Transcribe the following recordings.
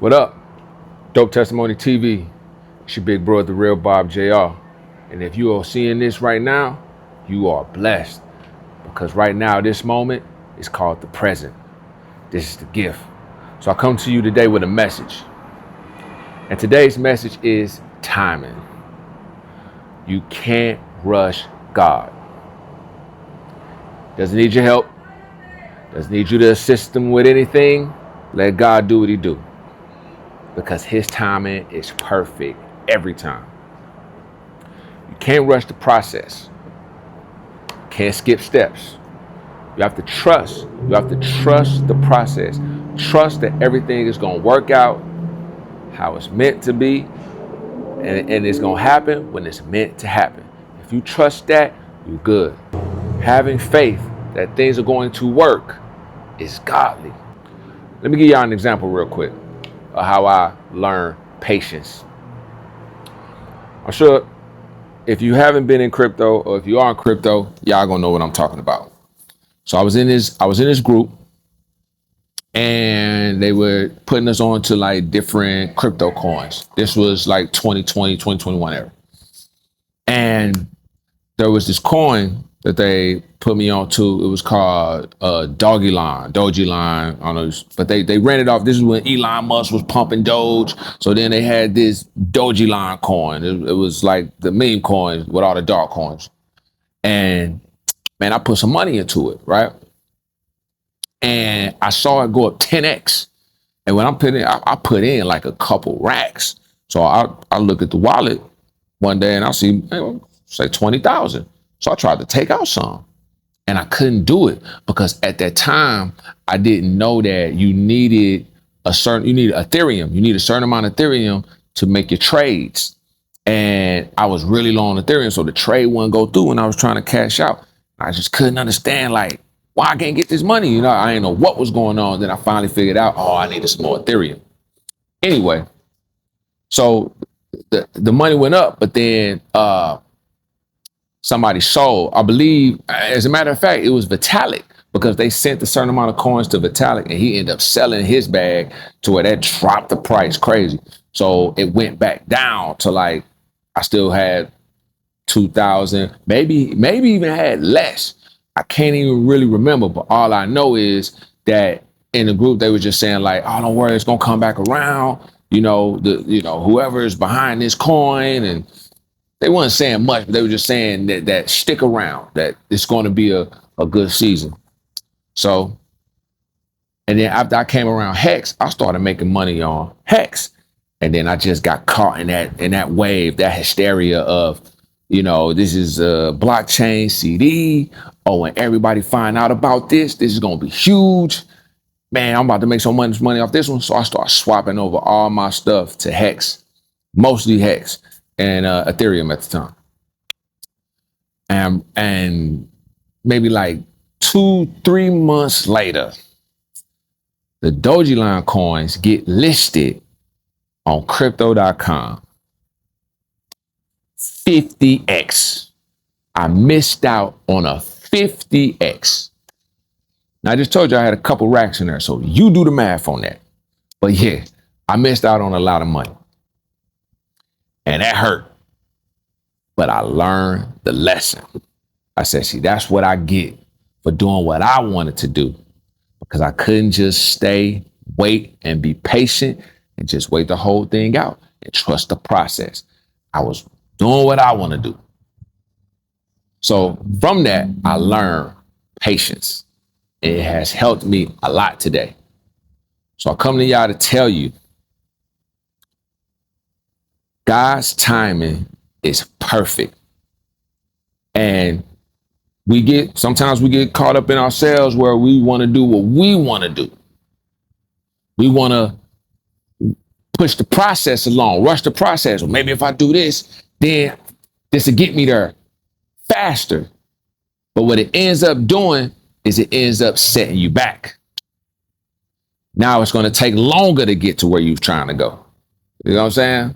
What up? Dope Testimony TV. It's your big brother, the real Bob Jr. And if you are seeing this right now, you are blessed. Because right now, this moment is called the present. This is the gift. So I come to you today with a message. And today's message is timing. You can't rush God. Doesn't need your help. Doesn't need you to assist him with anything. Let God do what he do. Because his timing is perfect every time. You can't rush the process. Can't skip steps. You have to trust. You have to trust the process. Trust that everything is going to work out how it's meant to be. And it's going to happen when it's meant to happen. If you trust that, you're good. Having faith that things are going to work is godly. Let me give y'all an example real quick of how I learn patience. I'm sure if you haven't been in crypto or if you are in crypto, y'all gonna know what I'm talking about. So I was in this group and they were putting us on to like different crypto coins. This was like 2020, 2021 era. And there was this coin that they put me on to. It was called Dogecoin. I don't know, but they ran it off. This is when Elon Musk was pumping Doge. So then they had this Dogecoin coin. It was like the meme coin with all the dark coins. And man, I put some money into it, right? And I saw it go up 10x. And when I'm putting, I put in like a couple racks. So I look at the wallet one day and I see, say 20,000. So I tried to take out some and I couldn't do it because at that time, I didn't know that you needed Ethereum. You need a certain amount of Ethereum to make your trades. And I was really low on Ethereum. So the trade wouldn't go through when I was trying to cash out. I just couldn't understand like why I can't get this money. You know, I didn't know what was going on. Then I finally figured out, I needed some more Ethereum. Anyway, so the money went up, but then, somebody sold, I believe, as a matter of fact, it was Vitalik because they sent a certain amount of coins to Vitalik and he ended up selling his bag to where that dropped the price crazy. So it went back down to like, I still had 2,000, maybe even had less. I can't even really remember, but all I know is that in the group, they were just saying like, oh, don't worry, it's going to come back around. Whoever is behind this coin, and they weren't saying much, but they were just saying that stick around, that it's going to be a good season. So, and then after I came around Hex, I started making money on Hex. And then I just got caught in that wave, that hysteria of, this is a blockchain CD. Oh, when everybody find out about this is going to be huge. Man, I'm about to make so much money off this one. So I started swapping over all my stuff to Hex, mostly Hex. And Ethereum at the time. And maybe like 2-3 months later, the Dogecoin coins get listed on crypto.com. 50x. I missed out on a 50x. Now I just told you I had a couple racks in there, so you do the math on that. But yeah, I missed out on a lot of money. And that hurt. But I learned the lesson. I said, see, that's what I get for doing what I wanted to do. Because I couldn't just wait and be patient and just wait the whole thing out and trust the process. I was doing what I want to do. So from that, I learned patience. It has helped me a lot today. So I come to y'all to tell you, God's timing is perfect. And sometimes we get caught up in ourselves where we want to do what we want to do. We want to push the process along, rush the process. Well, maybe if I do this, then this will get me there faster. But what it ends up doing is it ends up setting you back. Now it's going to take longer to get to where you're trying to go. You know what I'm saying?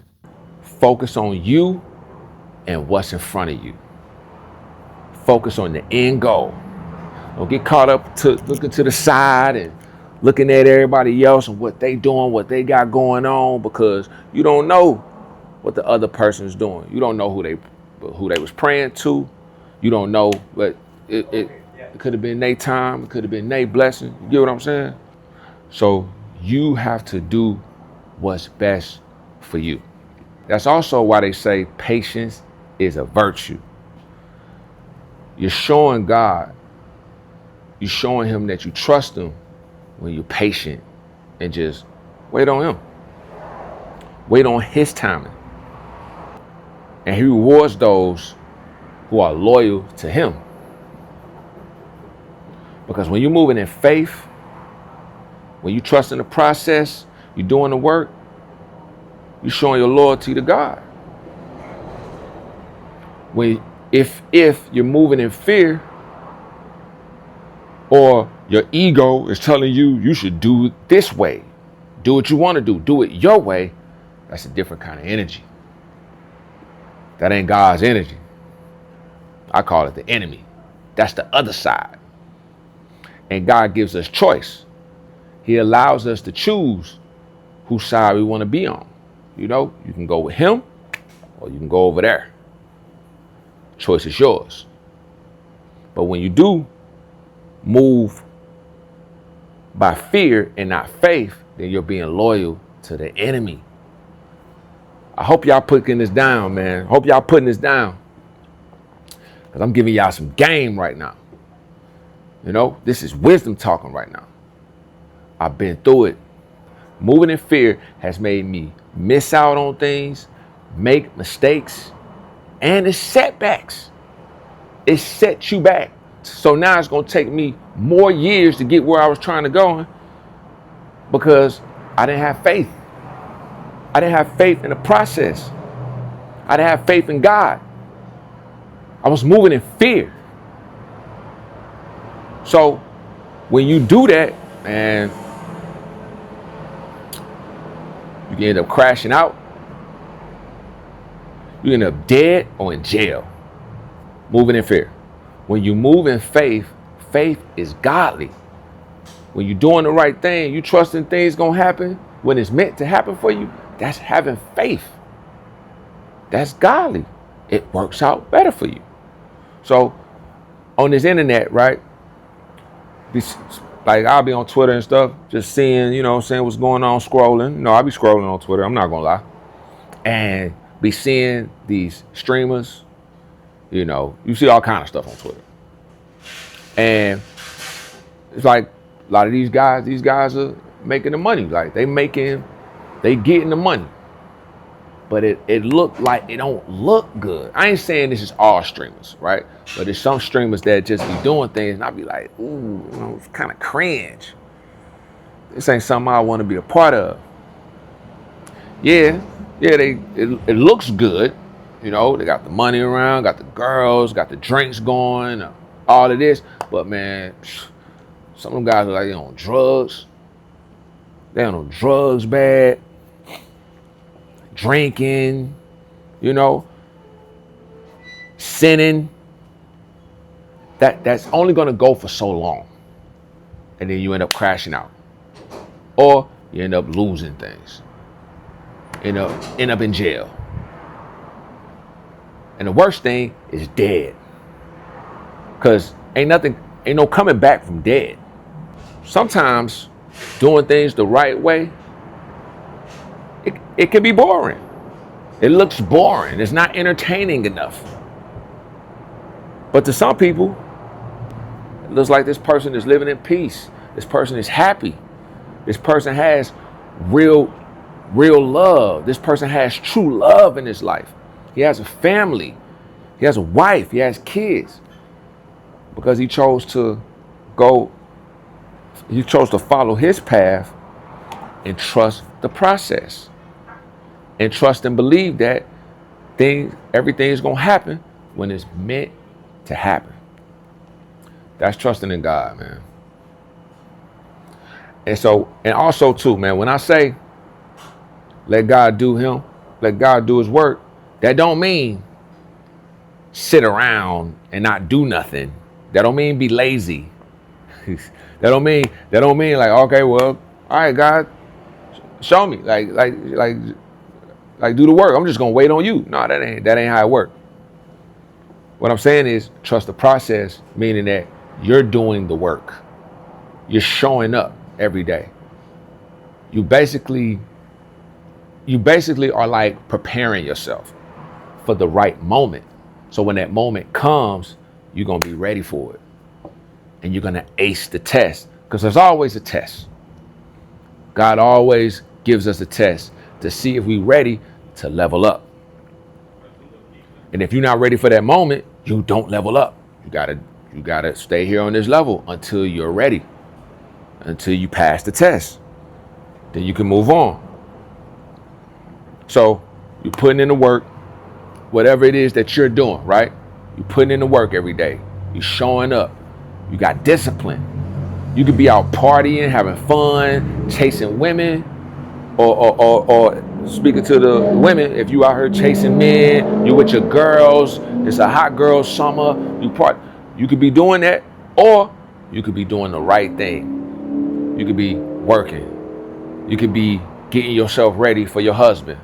Focus on you and what's in front of you. Focus on the end goal. Don't get caught up to looking to the side and looking at everybody else and what they doing, what they got going on, because you don't know what the other person's doing. You don't know who they was praying to. You don't know, but it could have been their time. It could have been their blessing. You get what I'm saying? So you have to do what's best for you. That's also why they say patience is a virtue. You're showing God, you're showing him that you trust him when you're patient and just wait on him. Wait on his timing. And he rewards those who are loyal to him. Because when you're moving in faith, when you trust in the process, you're doing the work, you're showing your loyalty to God. If you're moving in fear, or your ego is telling you you should do it this way, do what you want to do it your way, that's a different kind of energy. That ain't God's energy. I call it the enemy. That's the other side. And God gives us choice. He allows us to choose whose side we want to be on. You know, you can go with him or you can go over there. Choice is yours. But when you do move by fear and not faith, then you're being loyal to the enemy. I hope y'all putting this down, man. Hope y'all putting this down. Because I'm giving y'all some game right now. You know, this is wisdom talking right now. I've been through it. Moving in fear has made me miss out on things, make mistakes, and it's setbacks. It sets you back. So now it's going to take me more years to get where I was trying to go because I didn't have faith. I didn't have faith in the process. I didn't have faith in God. I was moving in fear. So when you do that, man, you can end up crashing out. You end up dead or in jail. Moving in fear. When you move in faith, faith is godly. When you're doing the right thing, you trusting things gonna happen when it's meant to happen for you, that's having faith. That's godly. It works out better for you. So on this internet, right? Like I'll be on Twitter and stuff, just seeing, you know, saying what's going on, scrolling. You know, I'll be scrolling on Twitter, I'm not gonna lie. And be seeing these streamers, you know, you see all kind of stuff on Twitter. And it's like a lot of these guys are making the money. Like they getting the money. But it looked like it don't look good. I ain't saying this is all streamers, right? But there's some streamers that just be doing things and I be like, ooh, you know, it's kind of cringe. This ain't something I want to be a part of. Yeah, it looks good. You know, they got the money around, got the girls, got the drinks going, all of this. But man, some of them guys are like they on drugs. They on drugs bad. Drinking, you know, sinning. That's only gonna go for so long. And then you end up crashing out. Or you end up losing things. End up in jail. And the worst thing is dead. Cause ain't no coming back from dead. Sometimes doing things the right way, it can be boring. It looks boring. It's not entertaining enough. But to some people, it looks like this person is living in peace. This person is happy. This person has real love. This person has true love in his life. He has a family. He has a wife. He has kids. Because he chose to follow his path and trust the process. And trust and believe that everything is going to happen when it's meant to happen. That's trusting in God, man. And also too, man, when I say let God do him, let God do his work, that don't mean sit around and not do nothing. That don't mean be lazy. That don't mean like, okay, well, all right, God, show me, like do the work. I'm just gonna wait on you. No, that ain't how it works. What I'm saying is trust the process, meaning that you're doing the work. You're showing up every day. You basically are like preparing yourself for the right moment. So when that moment comes, you're gonna be ready for it. And you're gonna ace the test. Because there's always a test. God always gives us a test to see if we're ready to level up. And if you're not ready for that moment, you don't level up. You gotta stay here on this level until you're ready, until you pass the test. Then you can move on. So you're putting in the work, whatever it is that you're doing, right? You're putting in the work every day. You're showing up. You got discipline. You could be out partying, having fun, chasing women, or speaking to the women, if you out here chasing men, you with your girls, it's a hot girl summer, you could be doing that, or you could be doing the right thing. You could be working. You could be getting yourself ready for your husband,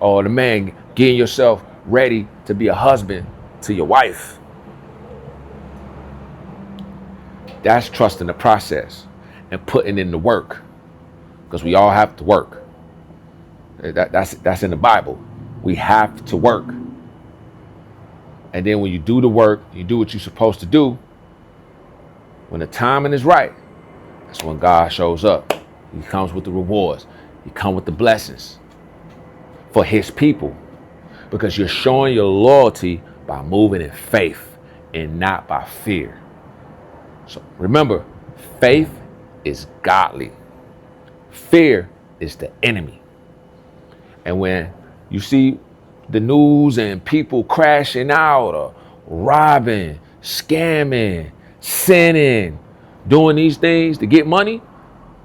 or the man getting yourself ready to be a husband to your wife. That's trusting the process and putting in the work, because we all have to work. That's in the Bible. We have to work. And then when you do the work, you do what you're supposed to do, when the timing is right, that's when God shows up. He comes with the rewards. He comes with the blessings for his people, because you're showing your loyalty by moving in faith and not by fear. So remember, faith is godly. Fear is the enemy. And when you see the news and people crashing out or robbing, scamming, sinning, doing these things to get money,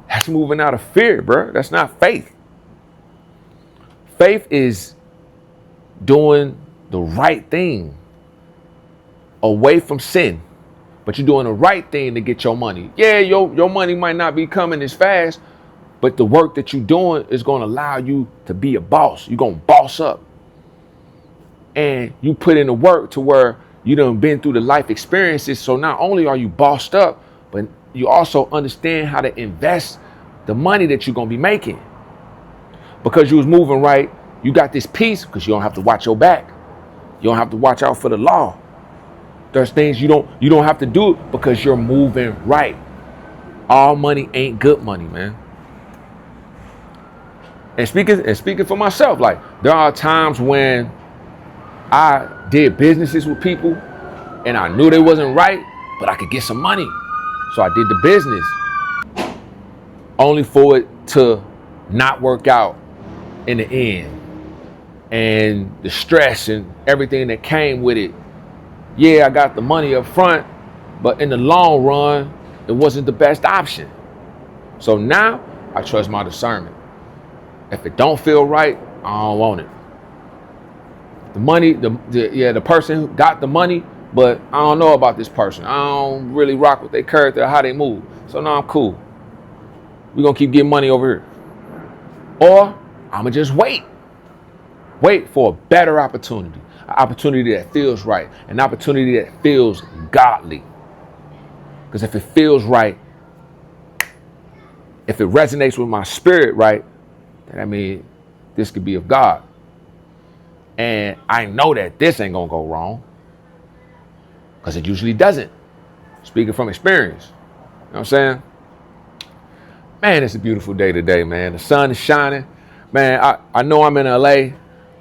that's moving out of fear, bro. That's not faith. Faith is doing the right thing away from sin, but you're doing the right thing to get your money. Yeah, your money might not be coming as fast, but the work that you're doing is going to allow you to be a boss. You're going to boss up. And you put in the work to where you done been through the life experiences. So not only are you bossed up, but you also understand how to invest the money that you're going to be making. Because you was moving right, you got this peace because you don't have to watch your back. You don't have to watch out for the law. There's things you don't have to do because you're moving right. All money ain't good money, man. And speaking for myself, like there are times when I did businesses with people and I knew they wasn't right, but I could get some money. So I did the business only for it to not work out in the end. And the stress and everything that came with it. Yeah, I got the money up front, but in the long run, it wasn't the best option. So now I trust my discernment. If it don't feel right, I don't want it. The money, the person who got the money, but I don't know about this person. I don't really rock with their character or how they move. So now I'm cool. We're going to keep getting money over here. Or I'm going to just wait. Wait for a better opportunity. An opportunity that feels right. An opportunity that feels godly. Because if it feels right, if it resonates with my spirit right, then I mean, this could be of God. And I know that this ain't going to go wrong. Because it usually doesn't. Speaking from experience. You know what I'm saying? Man, it's a beautiful day today, man. The sun is shining. Man, I know I'm in LA,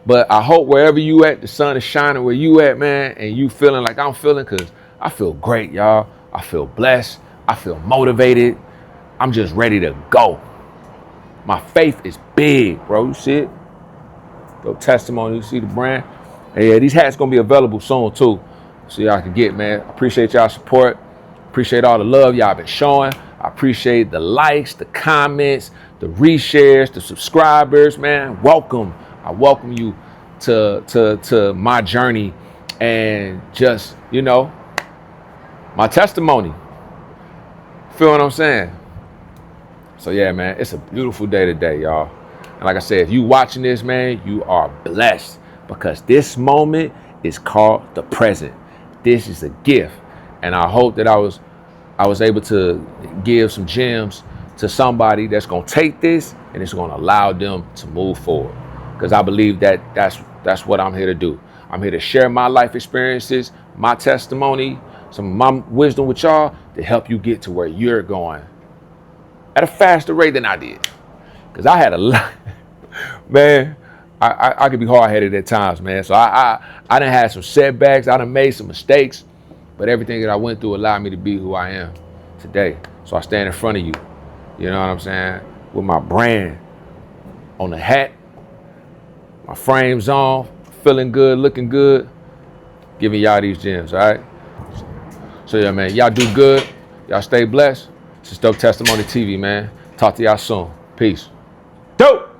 but I hope wherever you at, the sun is shining where you at, man, and you feeling like I'm feeling, because I feel great, y'all. I feel blessed. I feel motivated. I'm just ready to go. My faith is big, bro. You see it? Go testimony. You see the brand? And yeah, these hats going to be available soon, too. So y'all can get, man. I appreciate y'all support. Appreciate all the love y'all been showing. I appreciate the likes, the comments, the reshares, the subscribers, man. Welcome. I welcome you to my journey and just, you know, my testimony. Feel what I'm saying? So yeah, man, it's a beautiful day today, y'all. And like I said, if you watching this, man, you are blessed because this moment is called the present. This is a gift. And I hope that I was able to give some gems to somebody that's gonna take this and it's gonna allow them to move forward. Because I believe that that's what I'm here to do. I'm here to share my life experiences, my testimony, some of my wisdom with y'all to help you get to where you're going at a faster rate than I did. Because I had a lot, man, I could be hard-headed at times, man. So I done had some setbacks, I done made some mistakes, but everything that I went through allowed me to be who I am today. So I stand in front of you, you know what I'm saying, with my brand on the hat, my frames on, feeling good, looking good, giving y'all these gems, all right? So yeah, man, y'all do good. Y'all stay blessed. This is Dope Testimony TV, man. Talk to y'all soon. Peace. Dope!